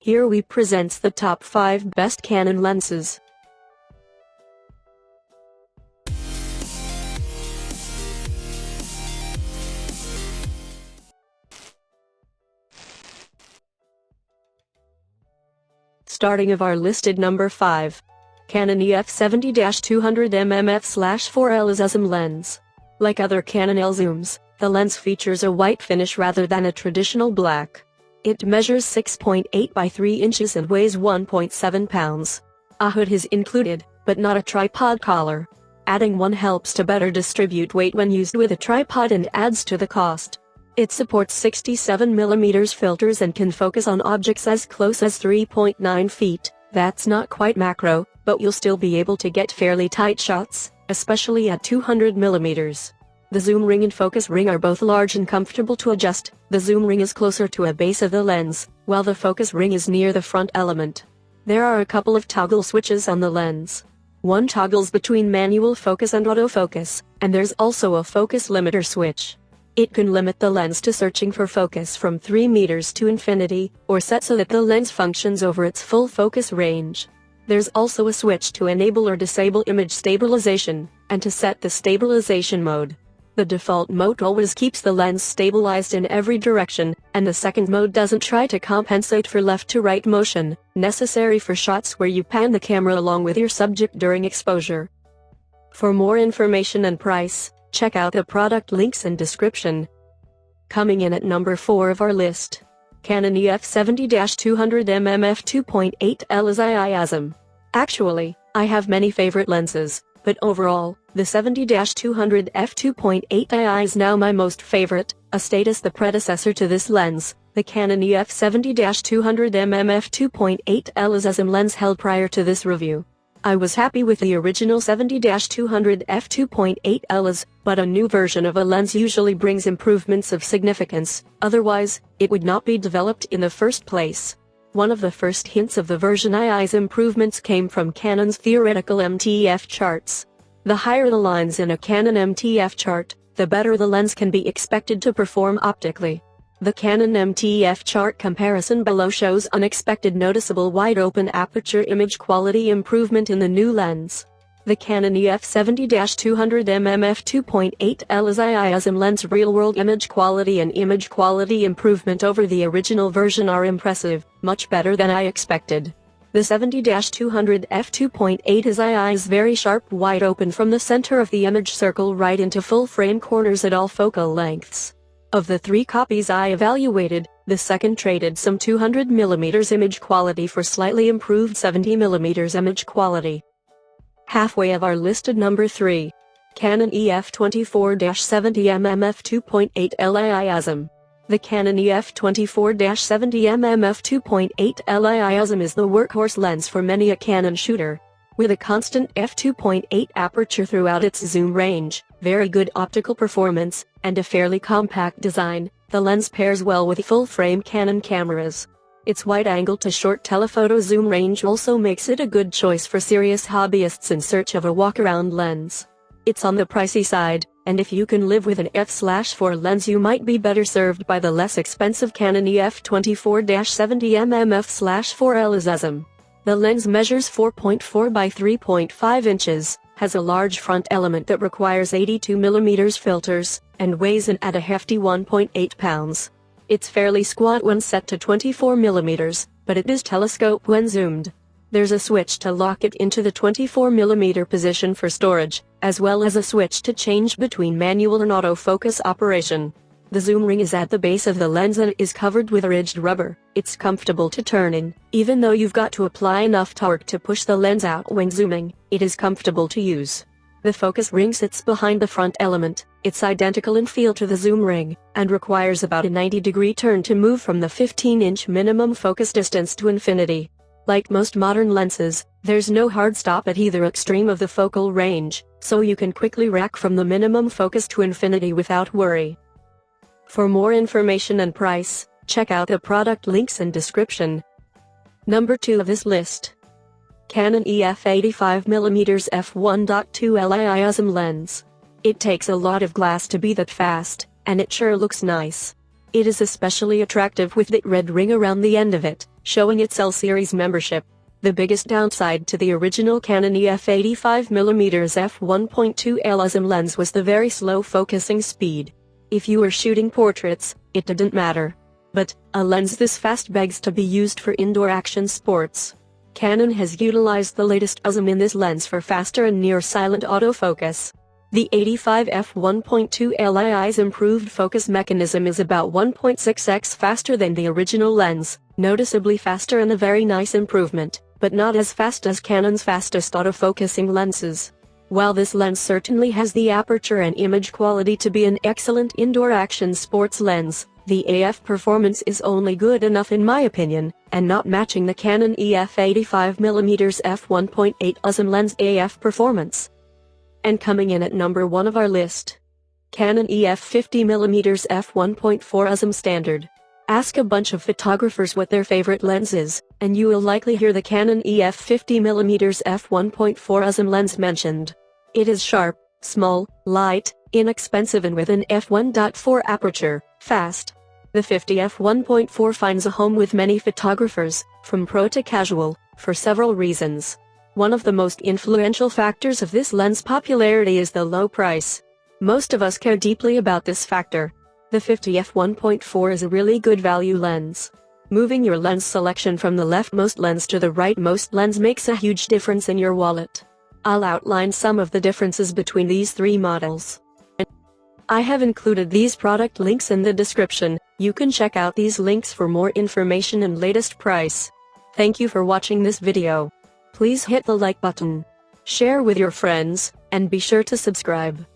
Here we presents the top 5 best Canon lenses. Starting of our listed number 5. Canon EF70-200mm f/4L zoom lens. Like other Canon L zooms, the lens features a white finish rather than a traditional black. It measures 6.8 by 3 inches and weighs 1.7 pounds. A hood is included, but not a tripod collar. Adding one helps to better distribute weight when used with a tripod and adds to the cost. It supports 67mm filters and can focus on objects as close as 3.9 feet. That's not quite macro, but you'll still be able to get fairly tight shots, especially at 200mm. The zoom ring and focus ring are both large and comfortable to adjust. The zoom ring is closer to a base of the lens, while the focus ring is near the front element. There are a couple of toggle switches on the lens. One toggles between manual focus and autofocus, and there's also a focus limiter switch. It can limit the lens to searching for focus from 3 meters to infinity, or set so that the lens functions over its full focus range. There's also a switch to enable or disable image stabilization, and to set the stabilization mode. The default mode always keeps the lens stabilized in every direction, and the second mode doesn't try to compensate for left-to-right motion, necessary for shots where you pan the camera along with your subject during exposure. For more information and price, check out the product links and description. Coming in at number 4 of our list. Canon EF70-200mm f2.8L ISM. Actually, I have many favorite lenses, but overall, the 70-200 f2.8 is now my most favorite, a status the predecessor to this lens. The Canon EF70-200mm f2.8L ISM lens held prior to this review. I was happy with the original 70-200 f2.8Ls, but a new version of a lens usually brings improvements of significance, otherwise, it would not be developed in the first place. One of the first hints of the version I's improvements came from Canon's theoretical MTF charts. The higher the lines in a Canon MTF chart, the better the lens can be expected to perform optically. The Canon MTF chart comparison below shows unexpected noticeable wide-open aperture image quality improvement in the new lens. The Canon EF70-200mm f2.8L ISM lens real-world image quality and image quality improvement over the original version are impressive, much better than I expected. The 70-200 f2.8 is very sharp, wide open from the center of the image circle right into full frame corners at all focal lengths. Of the 3 copies I evaluated, the second traded some 200mm image quality for slightly improved 70mm image quality. Halfway of our listed number 3. Canon EF24-70mm f2.8L ISM. The Canon EF24-70mm f2.8L ISM is the workhorse lens for many a Canon shooter. With a constant f2.8 aperture throughout its zoom range, very good optical performance, and a fairly compact design, the lens pairs well with full-frame Canon cameras. Its wide-angle to short telephoto zoom range also makes it a good choice for serious hobbyists in search of a walk-around lens. It's on the pricey side, and if you can live with an f/4 lens you might be better served by the less expensive Canon EF24-70mm f/4L ISM. The lens measures 4.4 by 3.5 inches, has a large front element that requires 82mm filters, and weighs in at a hefty 1.8 pounds. It's fairly squat when set to 24mm, but it is telescope when zoomed. There's a switch to lock it into the 24mm position for storage, as well as a switch to change between manual and autofocus operation. The zoom ring is at the base of the lens and is covered with ridged rubber. It's comfortable to turn in, even though you've got to apply enough torque to push the lens out when zooming. It is comfortable to use. The focus ring sits behind the front element. It's identical in feel to the zoom ring, and requires about a 90-degree turn to move from the 15-inch minimum focus distance to infinity. Like most modern lenses, there's no hard stop at either extreme of the focal range, so you can quickly rack from the minimum focus to infinity without worry. For more information and price, check out the product links and description. Number 2 of this list. Canon EF85mm f1.2L ISM lens. It takes a lot of glass to be that fast, and it sure looks nice. It is especially attractive with the red ring around the end of it, showing its L series membership. The biggest downside to the original Canon EF 85mm f1.2L zoom lens was the very slow focusing speed. If you were shooting portraits, it didn't matter. But a lens this fast begs to be used for indoor action sports. Canon has utilized the latest zoom in this lens for faster and near-silent autofocus. The 85 f1.2Li's improved focus mechanism is about 1.6x faster than the original lens, noticeably faster and a very nice improvement, but not as fast as Canon's fastest autofocusing lenses. While this lens certainly has the aperture and image quality to be an excellent indoor action sports lens, the AF performance is only good enough in my opinion, and not matching the Canon EF 85mm f1.8 zoom lens AF performance. And coming in at number 1 of our list, Canon EF 50mm f1.4 zoom standard. Ask a bunch of photographers what their favorite lens is, and you will likely hear the Canon EF 50mm f1.4 zoom lens mentioned. It is sharp, small, light, inexpensive and with an f1.4 aperture, fast. The 50 f1.4 finds a home with many photographers, from pro to casual, for several reasons. One of the most influential factors of this lens' popularity is the low price. Most of us care deeply about this factor. The 50 f1.4 is a really good value lens. Moving your lens selection from the leftmost lens to the rightmost lens makes a huge difference in your wallet. I'll outline some of the differences between these three models. I have included these product links in the description. You can check out these links for more information and latest price. Thank you for watching this video. Please hit the like button, share with your friends, and be sure to subscribe.